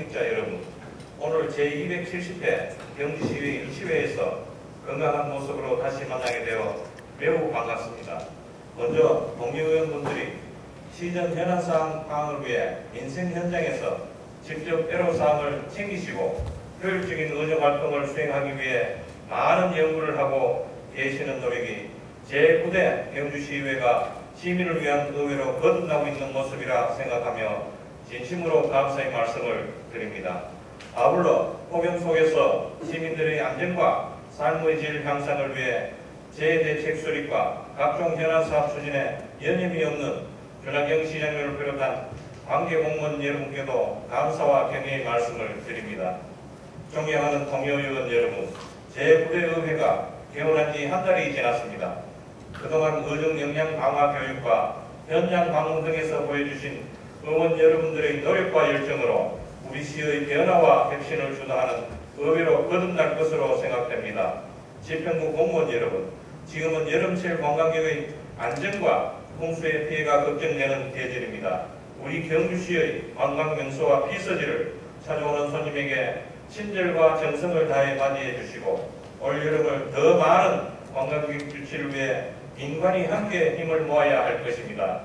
공직자 여러분, 오늘 제270회 경주시의회 임시회에서 건강한 모습으로 다시 만나게 되어 매우 반갑습니다. 먼저 동료의원분들이 시정 현안사항 파악을 위해 민생 현장에서 직접 애로사항을 챙기시고 효율적인 의정활동을 수행하기 위해 많은 연구를 하고 계시는 노력이 제9대 경주시의회가 시민을 위한 의회로 거듭나고 있는 모습이라 생각하며 진심으로 감사의 말씀을 드립니다. 아울러 폭염 속에서 시민들의 안전과 삶의 질 향상을 위해 재해대책 수립과 각종 현안사업 추진에 여념이 없는 윤학경 시장님을 비롯한 관계공무원 여러분께도 감사와 경의의 말씀을 드립니다. 존경하는 동료의원 여러분, 제9대 의회가 개원한 지 한 달이 지났습니다. 그동안 의정 역량 강화 교육과 현장 방문 등에서 보여주신 의원 여러분들의 노력과 열정으로 우리 시의 변화와 혁신을 주도하는 의회로 거듭날 것으로 생각됩니다. 지평구 공무원 여러분, 지금은 여름철 관광객의 안전과 홍수의 피해가 걱정되는 계절입니다. 우리 경주시의 관광명소와 피서지를 찾아오는 손님에게 친절과 정성을 다해 맞이해 주시고 올 여름을 더 많은 관광객 유치를 위해 민관이 함께 힘을 모아야 할 것입니다.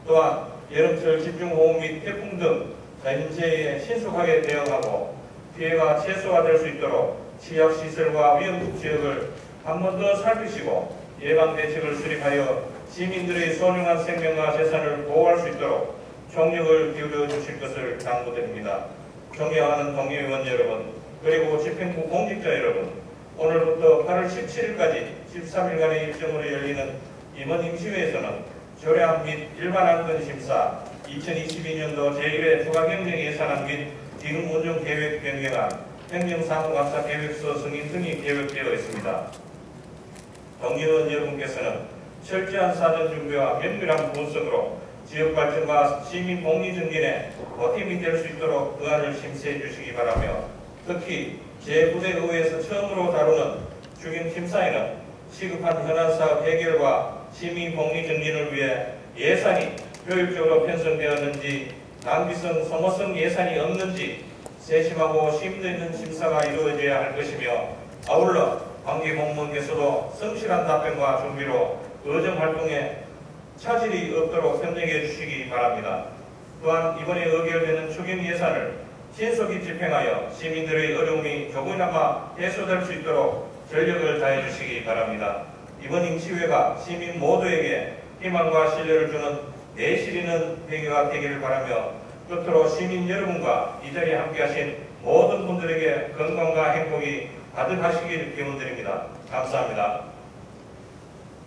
또한 여름철 집중호우 및 태풍 등 자연재해에 신속하게 대응하고 피해가 최소화될 수 있도록 취약시설과 위험국 지역을 한 번 더 살피시고 예방대책을 수립하여 시민들의 소중한 생명과 재산을 보호할 수 있도록 총력을 기울여 주실 것을 당부드립니다. 존경하는 동료의원 여러분, 그리고 집행부 공직자 여러분, 오늘부터 8월 17일까지 13일간의 일정으로 열리는 이번 임시회에서는 조례안 및 일반안건 심사, 2022년도 제1회 추가경정예산안 및 기금 운영 계획 변경안, 행정사무감사 계획서 승인 등이 계획되어 있습니다. 동료의원 여러분께서는 철저한 사전 준비와 면밀한 분석으로 지역 발전과 시민 복리 증진에 보탬이 될 수 있도록 의안을 심사해 주시기 바라며, 특히 제9대 의회에서 처음으로 다루는 주경 심사에는 시급한 현안사업 해결과 시민 복리 증진을 위해 예산이 효율적으로 편성되었는지, 낭비성, 소모성 예산이 없는지 세심하고 심도 있는 심사가 이루어져야 할 것이며, 아울러 관계공무원께서도 성실한 답변과 준비로 의정활동에 차질이 없도록 협력해 주시기 바랍니다. 또한 이번에 의결되는 추경 예산을 신속히 집행하여 시민들의 어려움이 조금이나마 해소될 수 있도록 전력을 다해 주시기 바랍니다. 이번 임시회가 시민 모두에게 희망과 신뢰를 주는 내실 있는 회개가 되기를 바라며, 끝으로 시민 여러분과 이 자리에 함께하신 모든 분들에게 건강과 행복이 가득하시길 기원드립니다. 감사합니다.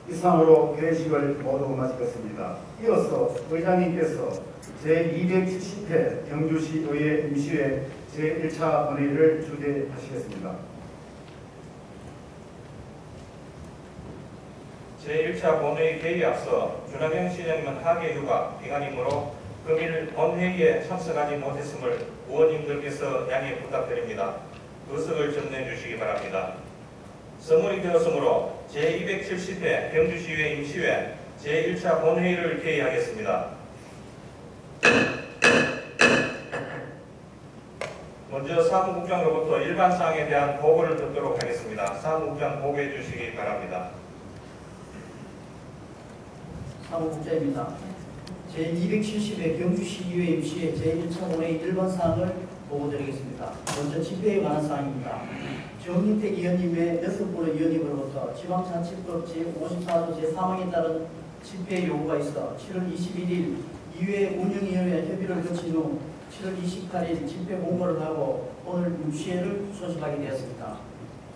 이상으로 회식을 모두 마치겠습니다. 이어서 의장님께서 제270회 경주시 의회 임시회 제1차 본회의를 주재하시겠습니다. 제1차 본회의 개의에 앞서 윤학경 시장님은 하계휴가 기간이므로 금일 본회의에 참석하지 못했음을 의원님들께서 양해 부탁드립니다. 의석을 전해 주시기 바랍니다. 선물이 되었으므로 제270회 경주시의회 임시회 제1차 본회의를 개의하겠습니다. 먼저 사무국장으로부터 일반사항에 대한 보고를 듣도록 하겠습니다. 사무국장 보고해 주시기 바랍니다. 사무국장입니다. 제270회 경주시의회 임시회 제1차 본회의 일반사항을 보고드리겠습니다. 먼저 집회에 관한 사항입니다. 정인택 의원님의 6분의 의원님으로부터 지방자치법 제54조 제3항에 따른 집회 요구가 있어 7월 21일 이회 운영위원회 협의를 거친 후 7월 28일 집회 공고를 하고 오늘 임시회를 소집하게 되었습니다.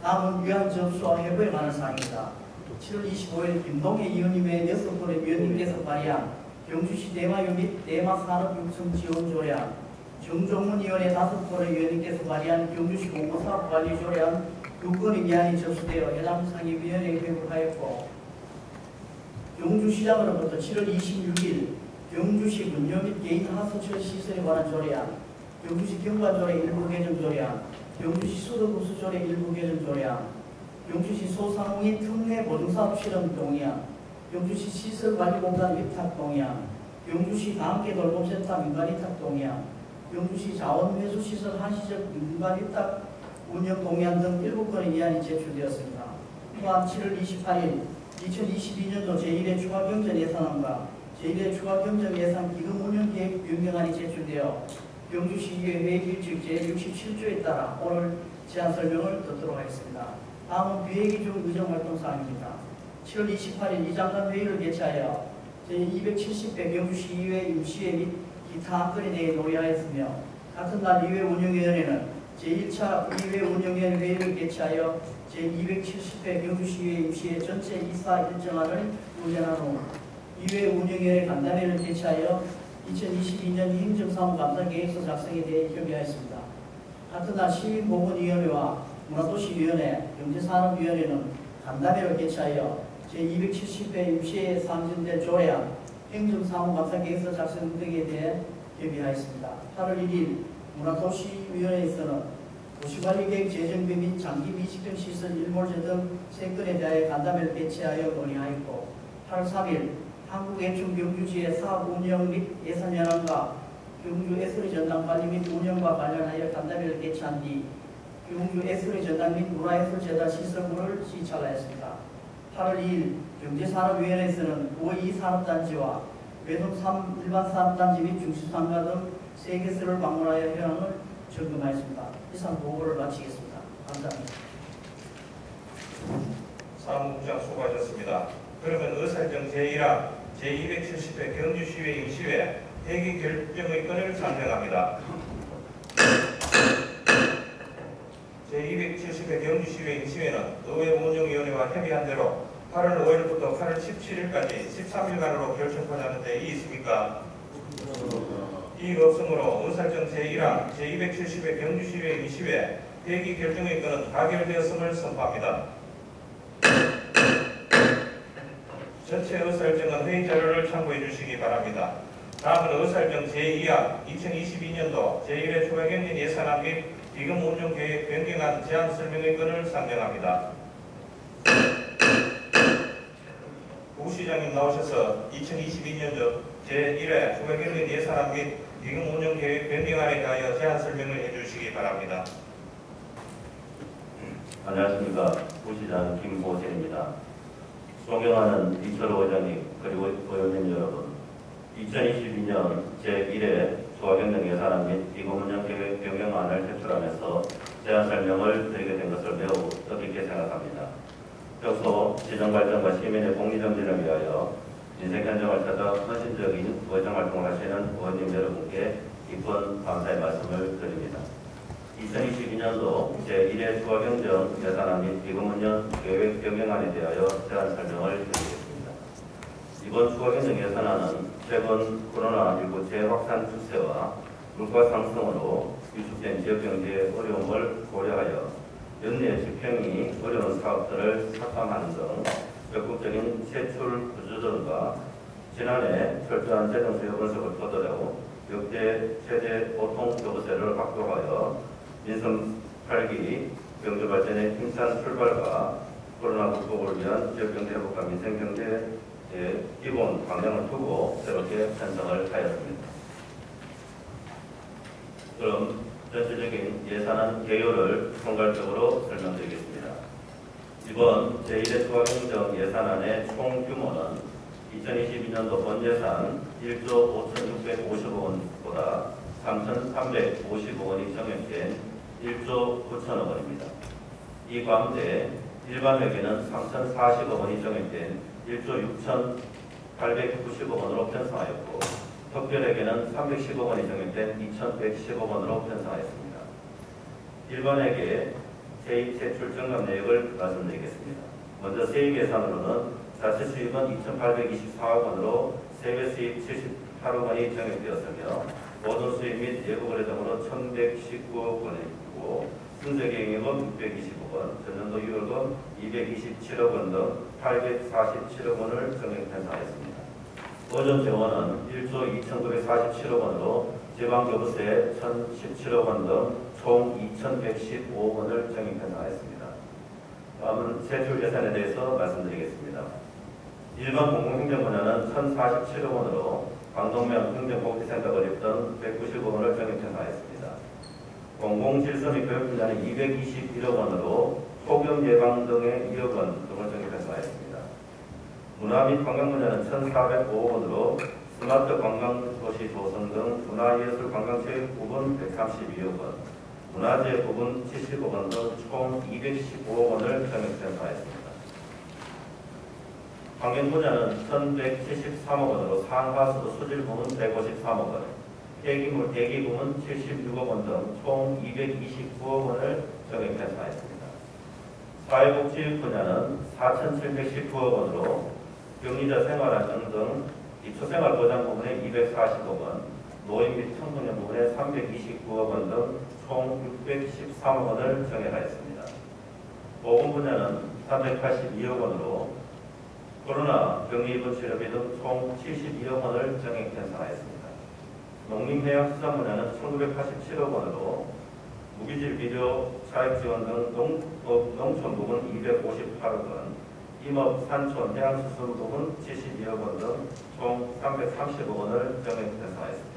다음은 위안 접수와 회부에 관한 사항입니다. 7월 25일 김동혜 의원님의 6분의 의원님께서 발의한 경주시 대마유 및 대마산업육성지원조례안, 정종문 의원의 5분의 의원님께서 발의한 경주시 공무사업관리조례안 2건의 위안이 접수되어 해당 상임위원회에 회부하였고, 경주시장으로부터 7월 26일 경주시 근교 및 개인 하수처 시설에 관한 조례안, 경주시 경관조례 일부 개정 조례안, 경주시 수도급수조례 일부 개정 조례안, 경주시 소상공인 특례 보증사업 실험 동의안, 경주시 시설관리공단 위탁 동의안, 경주시 다함께 돌봄센터 민간위탁 동의안, 경주시 자원회수시설 한시적 민간 위탁 운영 동의안 등 7건의 이안이 제출되었습니다. 또한 7월 28일 2022년도 제1회 추가 경정 예산안과 제1회 추가 경정 예산 기금 운영 계획 변경안이 제출되어 경주시의회 회의 규칙 제67조에 따라 오늘 제안 설명을 듣도록 하겠습니다. 다음은 비회기 중 의정활동사항입니다. 7월 28일 이 장관 회의를 개최하여 제270회 경주시의회 임시회 및 기타 안건에 대해 논의하였으며 같은 날 의회 운영위원회는 제1차 의회 운영위원 회의를 개최하여 제270회 경주시의회 임시회 전체 이사 일정안을 논의한 후 의회 운영위원회 간담회를 개최하여 2022년 행정사무감사계획서 작성에 대해 협의하였습니다. 같은 날 시민보건위원회와 문화도시위원회, 경제산업위원회는 간담회를 개최하여 제270회 임시회에 상정된 조례안, 행정사무감사계획서 작성 등에 대해 협의하였습니다. 8월 1일 문화도시위원회에서는 도시관리계획 재정비 및 장기 미식정 시설 일몰제 등 3건에 대하여 간담회를 개최하여 논의하였고 8월 3일 한국예충 경주지의 사업 운영 및 예산 현황과 경주 에스리 전당 관리 및 운영과 관련하여 간담회를 개최한 뒤 경주 에스리 전당 및 문화예술재단 시설물을 시찰하였습니다. 8월 2일 경제산업위원회에서는 고2 산업단지와 외동 일반 산업단지 및 중시상가 등 3개소를 방문하여 현황을 점검하였습니다. 이상 보고를 마치겠습니다. 감사합니다. 사무국장 수고하셨습니다. 그러면 의사일정 제1항 제270회 경주시의회 임시회 회기 결정의 건을 상정합니다. 제270회 경주시의회 임시회는 의회 운영위원회와 협의한 대로 8월 5일부터 8월 17일까지 13일간으로 결정하자는 데 이의 있습니까? 이의가 없으므로 의사일정 제1항 제270회 경주시의회 임시회 회기 결정의 건은 가결되었음을 선포합니다. 전체 의사일정은 회의 자료를 참고해 주시기 바랍니다. 다음은 의사일정 제2항 2022년도 제1회 추가경정 예산안 및 기금 운용 계획 변경안 제안 설명의 건을 상정합니다. 부시장님 나오셔서 2022년도 제1회 추가경정 예산안 및 기금 운용 계획 변경안에 대하여 제안 설명을 해주시기 바랍니다. 안녕하십니까. 부시장 김보진입니다. 존경하는 이철호 의장님 그리고 의원님 여러분, 2022년 제1회 추가경정 예산안 및 기금 운영 계획 변경안을 제출하면서 제안 설명을 드리게 된 것을 매우 뜻깊게 생각합니다. 평소 지정발전과 시민의 복리정진을 위하여 민생 현장을 찾아 헌신적인 의정활동을 하시는 의원님 여러분께 깊은 감사의 말씀을 드립니다. 2022년도 제1회 추가경정 예산안 및 기금 운영 계획 변경안에 대하여 제안 설명을 드리겠습니다. 이번 추가경정 예산안은 최근 코로나19 재확산 추세와 물가 상승으로 위축된 지역경제의 어려움을 고려하여 연내 집행이 어려운 사업들을 삭감하는 등 적극적인 세출 구조조정과 지난해 철저한 재정 수요 분석을 토대로 역대 최대 보통 교부세를 확보하여 민생 8기 경제 발전의 힘찬 출발과 코로나 극복을 위한 지역경제 회복과 민생 경제의 기본 방향을 두고 새롭게 편성을 하였습니다. 그럼 전체적인 예산안 개요를 총괄적으로 설명드리겠습니다. 이번 제1회 추가경정 예산안의 총 규모는 2022년도 본예산 1조 5,650억 원보다 3,350억 원이 정액된 1조 9천억 원입니다. 이 가운데 일반회계는 3,040억 원이 정액된 1조 6,890억 원으로 편성하였고 특별회계는 310억 원이 정액된 2,110억 원으로 편성하였습니다. 일반회계 세입 세출 증감 내역을 말씀드리겠습니다. 먼저 세입 예산으로는 자체 수입은 2,824억 원으로 세외 수입 78억 원이 정액되었으며 모든 수입 및 예고거래 등으로 1,119억 원이고 순세경영은 620억 원, 전년도 유월금 227억 원 등 847억 원을 정액 편성하였습니다. 어전 재원은 1조 2,947억 원으로 지방교부세 1,017억 원 등 총 2,115억 원을 정액 편성하였습니다. 다음은 세출 예산에 대해서 말씀드리겠습니다. 일반 공공행정 분야는 1,047억 원으로 광동면 행정복지센터가 어렵던 190억 원을 정액편성하였습니다. 공공질서 및 교육 분야는 221억 원으로 소경 예방 등의 2억 원 등을 정액편성하였습니다. 문화 및 관광 분야는 1,405억 원으로 스마트 관광도시 조성 등 문화예술 관광체육 부분 132억 원, 문화재 부분 70억 원 등 총 215억 원을 정액편성하였습니다. 환경 분야는 1,173억 원으로 상하수도 수질 부분 153억 원, 폐기물 대기 부분 76억 원 등 총 229억 원을 정액편성하였습니다. 사회복지 분야는 4,719억 원으로 병리자 생활안정 등 기초생활보장 부분에 240억 원, 노인 및 청소년 부분에 329억 원 등 총 613억 원을 정액하였습니다. 보건 분야는 382억 원으로 코로나 격리 입원 치료비 등 총 71억 원을 정액 편성하였습니다. 농림해양수산 분야는 1987억 원으로 무기질 비료 차익 지원 등 농촌 부분 258억 원, 임업, 산촌, 해양수산 부분 72억 원 등 총 330억 원을 정액 편성하였습니다.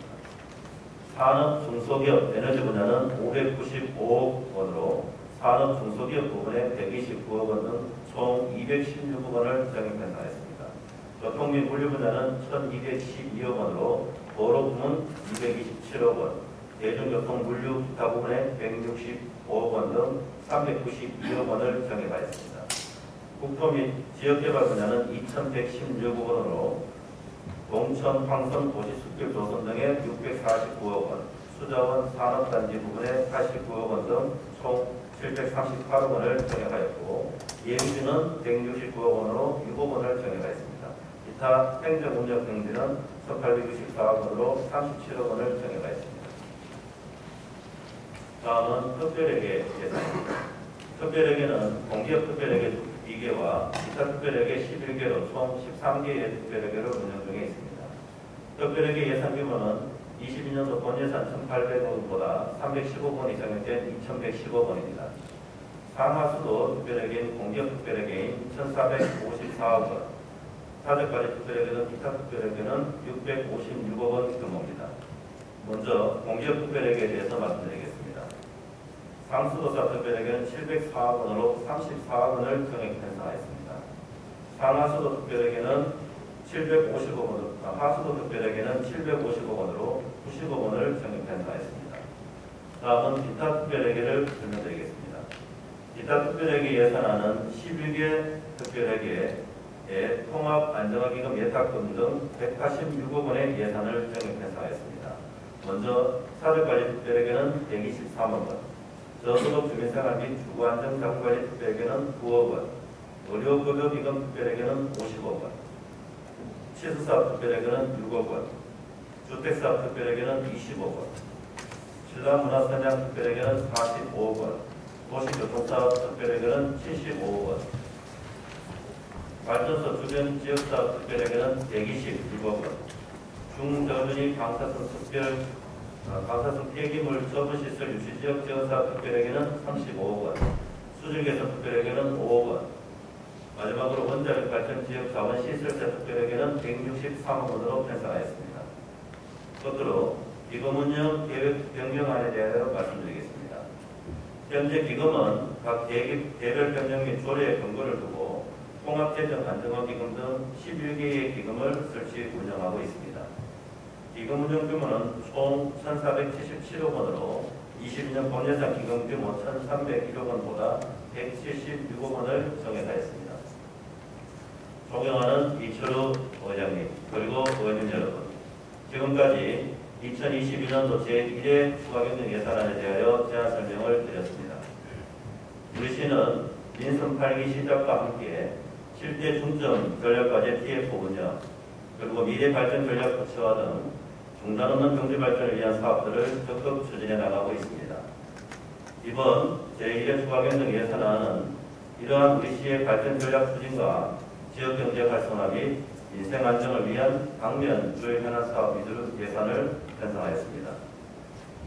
산업 중소기업 에너지 분야는 595억 원으로 산업 중소기업 부분에 129억 원 등 총 216억 원을 정액 편성하였습니다. 교통 및 물류 분야는 1,212억 원으로 도로 부문 227억 원, 대중교통 물류 기타 부분에 165억 원 등 392억 원을 정액하였습니다. 국토 및 지역개발 분야는 2,116억 원으로 동천, 황성, 도시숲길 조성 등에 649억 원, 수자원 산업단지 부분에 89억 원 등 총 738억 원을 정액하였고 예비비는 169억 원으로 6억 원을 정액하였습니다. 기타 행정운영 경비는 1,864억 원으로 37억 원을 정액하였습니다. 다음은 특별회계 예산입니다. 특별회계는 공기업 특별회계 2개와 기타 특별회계 11개로 총 13개의 특별회계를 운영 중에 있습니다. 특별회계 예산 규모는 22년도 본 예산 1,800억 원보다 315억 원이 정액된 2,110억 원입니다. 상하수도 특별회계인 공기업 특별회계인 1,454억 원, 사적까지 특별회계는 기타 특별회계는 656억 원 규모입니다. 먼저 공기업 특별회계에 대해서 말씀드리겠습니다. 상수도사 특별회계는 704억 원으로 34억 원을 정액 편성하였습니다. 상하수도 특별회계는 750억 원으로, 하수도 특별회계는 750억 원으로 90억 원을 정액 편성하였습니다. 다음은 기타 특별회계를 설명드리겠습니다. 기타 특별회계 예산안은 11개 특별회계에 통합안정화기금 예탁금 등 186억 원의 예산을 정액 편성하였습니다. 먼저 사적관리 특별회계는 123억 원, 저소득 주민생활 및 주거안정자금관리 특별회계는 9억 원, 의료급여기금 특별회계는 50억 원, 치수사업 특별회계는 6억 원, 주택사업 특별회계는 20억 원, 신라문화선양 특별회계는 45억 원, 도시교통사업 특별회계는 75억 원, 발전소 주변 지역사업 특별회계는 126억 원, 중저변이 방사성 폐기물 처분시설 유치지역 지원사업 특별회계는 35억 원, 수질개선 특별회계는 5억 원, 마지막으로 원자력 발전 지역 자원 시설세 특별회계는 163억 원으로 편성하였습니다. 끝으로 기금 운영 계획 변경안에 대하여 말씀드리겠습니다. 현재 기금은 각 개별 변경 및 조례의 근거를 두고 통합재정 안정화기금 등 11개의 기금을 설치 운영하고 있습니다. 기금 운영 규모는 총 1,477억 원으로 22년 본예산 기금 규모 1,301억 원보다 176억 원을 정액하였습니다. 존경하는 이철우 의장님 그리고 의원님 여러분, 지금까지 2022년도 제1회 추가경정 예산안에 대하여 제안 설명을 드렸습니다. 우리 시는 민선 8기 시작과 함께 7대 중점 전략과제 TF 운영, 그리고 미래발전 전략 구체화 등 중단 없는 경제발전을 위한 사업들을 적극 추진해 나가고 있습니다. 이번 제1회 추가경정 예산안은 이러한 우리 시의 발전 전략 추진과 지역경제 활성화 및 인생 안정을 위한 당면 주요 현안 사업 위주로 예산을 편성하였습니다.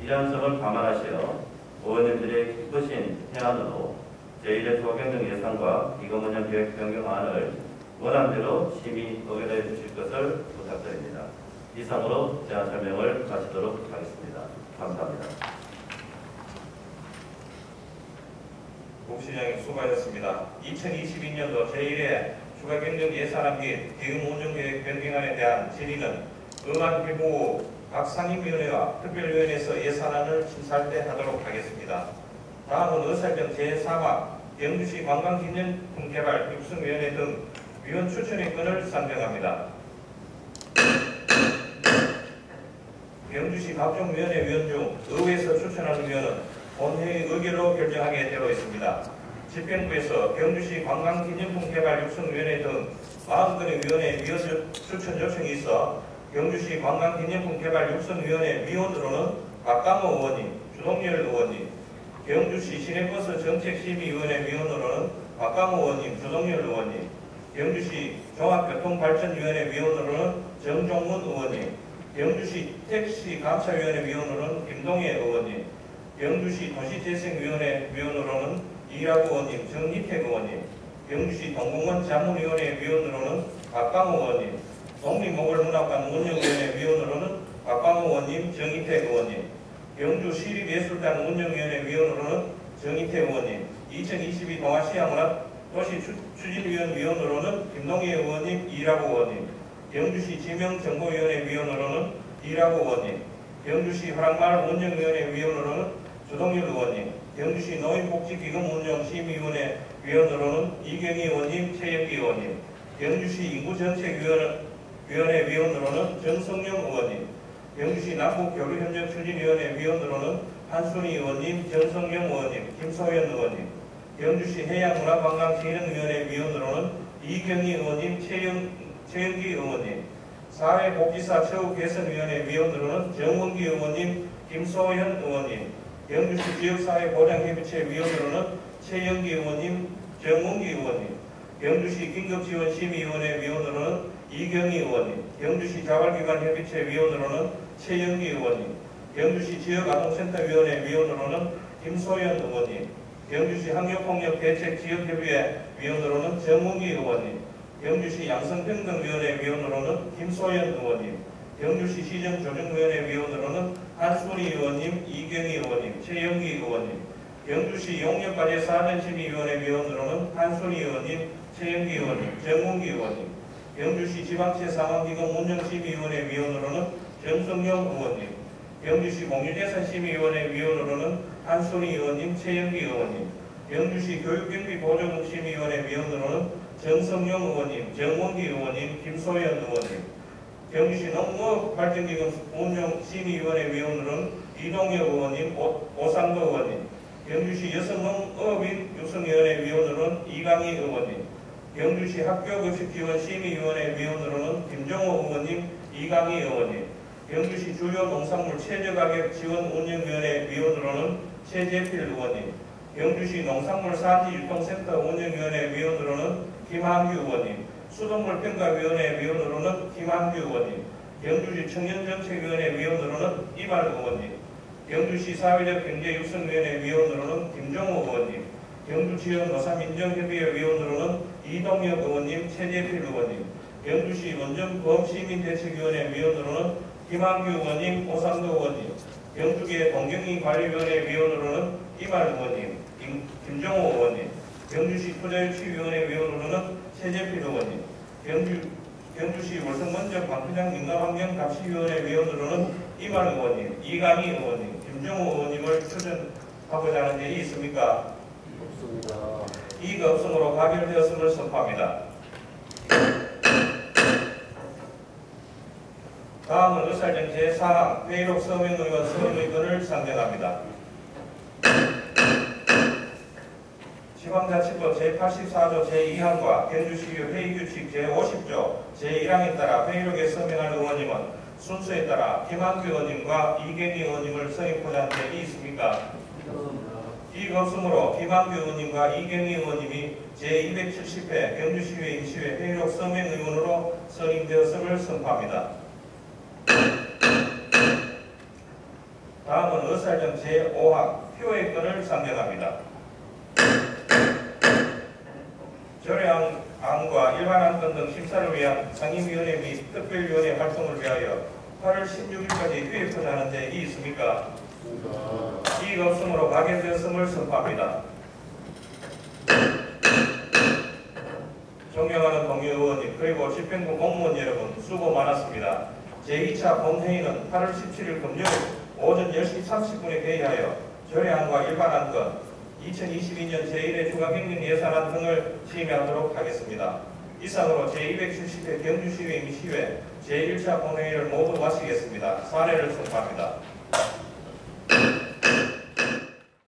이러한 점을 감안하시어 의원님들의 기쁘신 해안으로 제1회 추가경정 예산과 기금 운영 계획 변경안을 원안대로 심의 의결해 주실 것을 부탁드립니다. 이상으로 제안 설명을 마치도록 하겠습니다. 감사합니다. 국시장님 수고하셨습니다. 2022년도 제1회 추가 경정 예산안 및 기금 운영 계획 변경안에 대한 질의는 의원필무 각 상임위원회와 특별위원회에서 예산안을 심사할 때 하도록 하겠습니다. 다음은 의사정 제4화 경주시 관광기념품 개발 육성위원회 등 위원 추천의 건을 상정합니다. 경주시 각종 위원회 위원 중 의회에서 추천하는 위원은 본회의 의결로 결정하게 되어 있습니다. 집행부에서 경주시 관광기념품 개발 육성위원회 등 40건의 위원회 위원 추천 요청이 있어 경주시 관광기념품 개발 육성위원회 위원으로는 박강호 의원님, 주동열 의원님, 경주시 시내버스 정책심의위원회 위원으로는 박강호 의원님, 주동열 의원님, 경주시 종합교통발전위원회 위원으로는 정종문 의원님, 경주시 택시감사위원회 위원으로는 김동혜 의원님, 경주시 도시재생위원회 위원으로는 이라구 의원님, 정희택 의원님, 경주시 동공원 자문위원회 위원으로는 박강호 의원님, 독립모골문화관 운영위원회 위원으로는 박강호 의원님, 정희택 의원님, 경주시립예술단 운영위원회 위원으로는 정희택 의원님, 2022 동아시아문화 도시추진위원 위원으로는 김동희 의원님, 이라구 의원님, 경주시 지명정보위원회 위원으로는 이라구 의원님, 경주시 화랑마을 운영위원회 위원으로는 주동일 의원님, 경주시 노인복지기금 운영심의위원회 위원으로는 이경희 의원님, 최영기 의원님, 경주시 인구정책위원회 위원으로는 정성영 의원님, 경주시 남북교류협력추진위원회 위원으로는 한순희 의원님, 정성영 의원님, 김소연 의원님, 경주시 해양문화관광진흥위원회 위원으로는 이경희 의원님, 최영기 의원님, 사회복지사 처우개선위원회 위원으로는 정원기 의원님, 김소현 의원님, 경주시 지역사회보장협의체 위원으로는 최영기 의원님, 정원기 의원님, 경주시 긴급지원심의위원회 위원으로는 이경희 의원님, 경주시 자발기관협의체 위원으로는 최영기 의원님, 경주시 지역아동센터위원회 위원으로는 김소연 의원님, 경주시 학력폭력대책지역협의회 위원으로는 정문기 의원님, 경주시 양성평등위원회 위원으로는 김소연 의원님, 경주시 시정조정위원회 위원으로는 한순희 의원님, 이경희 의원님, 최영기 의원님, 경주시 용역과제사전심의위원회 위원으로는 한순희 의원님, 최영기 의원님, 정문기 의원님, 경주시 지방채상환기금 운영심의위원회 위원으로는 정성영 의원님, 경주시 공유재산심의위원회 위원으로는 한순희 의원님, 최영기 의원님, 경주시 교육경비보조심의위원회 위원으로는 정성영 의원님, 정원기 의원님, 김소연 의원님, 경주시 농업발전기금 운영심의위원회 위원으로는 이동혁 의원님, 오상도 의원님, 경주시 여성농업인 육성위원회 위원으로는 이강희 의원님, 경주시 학교급식지원심의위원회 위원으로는 김종호 의원님, 이강희 의원님, 경주시 주요 농산물 최저가격 지원 운영위원회 위원으로는 최재필 의원님, 경주시 농산물 산지유통센터 운영위원회 위원으로는 김한규 의원님, 수돗물평가위원회 위원으로는 김한규 의원님, 경주시 청년정책위원회 위원으로는 이발 의원님, 경주시 사회적 경제육성위원회 위원으로는 김종호 의원님, 경주지역노사민정협의회 위원으로는 이동혁 의원님, 최재필 의원님, 경주시 원전보험시민대책위원회 위원으로는 김한규 의원님, 오상도 의원님, 경주계 동경리관리위원회 위원으로는 이말 의원님, 김종호 의원님, 경주시 투자유치위원회 위원으로는 최재필 의원님, 경주시 월성원전 방부장 민가환경감시위원회 위원으로는 이말 의원님, 이강희 의원님, 김종호 의원님을 추천하고자 하는 일이 있습니까? 없습니다. 이의가 없으므로 가결되었음을 선포합니다. 다음은 의사정 제4항 회의록 서명의원 서명의건을 상정합니다. 지방자치법 제84조 제2항과 경주시의회 회의규칙 제50조 제1항에 따라 회의록에 서명할 의원님은 순서에 따라 김한규 의원님과 이경희 의원님을 서명하고자 하는 일이 있습니까? 이의가 없으므로 김한규 의원님과 이경희 의원님이 제270회 경주시의회 임시회 회의록 서명의원으로 선임되었음을 선포합니다. 다음은 의사정 제5항 표의건을 상정합니다. 조례안과 일반안건 등 심사를 위한 상임위원회 및 특별위원회 활동을 위하여 8월 16일까지 휴회표자 하는 데 이의 있습니까? 이의가 없으므로 가결되었음을 선포합니다. 존경하는 동료 의원님 그리고 집행부 공무원 여러분 수고 많았습니다. 제2차 본회의는 8월 17일 금요일 오전 10시 30분에 개의하여 조례안과 일반안건 2022년 제1회 중앙행정 예산안 등을 심의하도록 하겠습니다. 이상으로 제270회 경주시의회 임시회 제1차 본회의를 모두 마치겠습니다. 사례를 선포합니다.